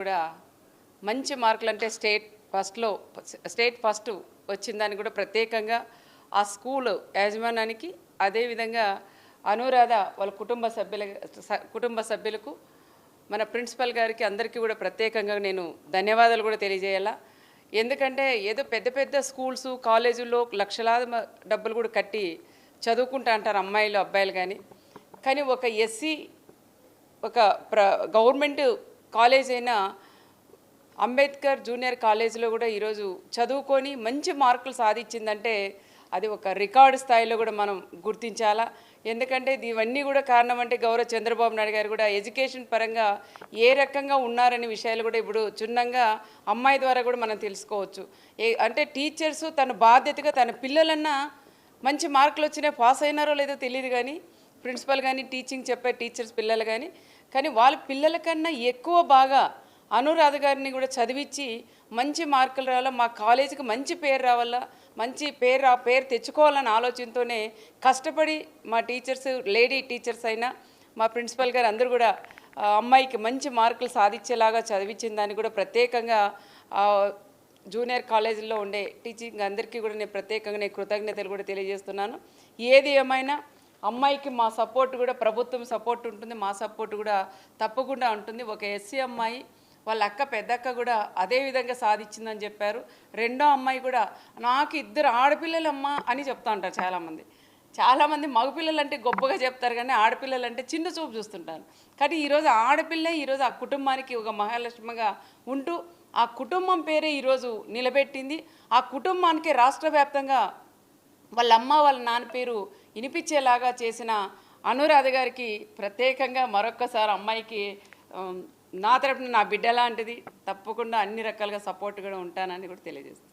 కూడా మంచి మార్కులు అంటే స్టేట్ ఫస్ట్ వచ్చిందని కూడా ప్రత్యేకంగా ఆ స్కూల్ యాజమాన్యానికి అదేవిధంగా అనురాధ వాళ్ళ కుటుంబ సభ్యులకు మన ప్రిన్సిపల్ గారికి అందరికీ కూడా ప్రత్యేకంగా నేను ధన్యవాదాలు కూడా తెలియజేయాలా. ఎందుకంటే ఏదో పెద్ద పెద్ద స్కూల్స్ కాలేజీల్లో లక్షలాది డబ్బులు కూడా కట్టి చదువుకుంటా అంటారు అమ్మాయిలు అబ్బాయిలు, కానీ ఒక ఎస్సీ ఒక గవర్నమెంట్ కాలేజ్ అయిన అంబేద్కర్ జూనియర్ కాలేజీలో కూడా ఈరోజు చదువుకొని మంచి మార్కులు సాధించిందంటే అది ఒక రికార్డు స్థాయిలో కూడా మనం గుర్తించాలా. ఎందుకంటే ఇవన్నీ కూడా కారణం అంటే గౌరవ చంద్రబాబు నాయుడు గారు కూడా ఎడ్యుకేషన్ పరంగా ఏ రకంగా ఉన్నారనే విషయాలు కూడా ఇప్పుడు చున్నంగా అమ్మాయి ద్వారా కూడా మనం తెలుసుకోవచ్చు. అంటే టీచర్స్ తన బాధ్యతగా తన పిల్లలన్నా మంచి మార్కులు వచ్చినా పాస్ అయినారో లేదో తెలియదు, కానీ ప్రిన్సిపల్ కానీ టీచింగ్ చెప్పే టీచర్స్ పిల్లలు కానీ వాళ్ళ పిల్లల కన్నా ఎక్కువ బాగా అనురాధ గారిని కూడా చదివించి మంచి మార్కులు రావాలా, మా కాలేజీకి మంచి పేరు రావాలా, మంచి పేరు తెచ్చుకోవాలన్న ఆలోచనతోనే కష్టపడి మా టీచర్స్ లేడీ టీచర్స్ అయినా మా ప్రిన్సిపల్ గారు అందరూ కూడా అమ్మాయికి మంచి మార్కులు సాధించేలాగా చదివించిన దాన్ని కూడా ప్రత్యేకంగా జూనియర్ కాలేజీలో ఉండే టీచింగ్ అందరికీ కూడా నేను ప్రత్యేకంగా కృతజ్ఞతలు కూడా తెలియజేస్తున్నాను. ఏది ఏమైనా అమ్మాయికి మా సపోర్ట్ కూడా ప్రభుత్వం సపోర్ట్ ఉంటుంది, మా సపోర్ట్ కూడా తప్పకుండా ఉంటుంది. ఒక ఎస్సీ అమ్మాయి వాళ్ళ పెద్దక్క కూడా అదే విధంగా సాధించిందని చెప్పారు. రెండో అమ్మాయి కూడా నాకు 2 ఆడపిల్లలమ్మ అని చెప్తా ఉంటారు చాలామంది మగపిల్లలు అంటే గొప్పగా చెప్తారు, కానీ ఆడపిల్లలు అంటే చిన్న చూపు చూస్తుంటారు. కానీ ఈరోజు ఆడపిల్ల ఈరోజు ఆ కుటుంబానికి ఒక మహాలక్ష్మిగా ఉంటూ ఆ కుటుంబం పేరే ఈరోజు నిలబెట్టింది. ఆ కుటుంబానికి రాష్ట్ర వ్యాప్తంగా వాళ్ళ అమ్మ వాళ్ళ నాన్న పేరు వినిపించేలాగా చేసిన అనురాధ గారికి ప్రత్యేకంగా మరొక్కసారి అమ్మాయికి నా తరపున నా బిడ్డ లాంటిది, తప్పకుండా అన్ని రకాలుగా సపోర్ట్ కూడా ఉంటానని కూడా తెలియజేస్తాను.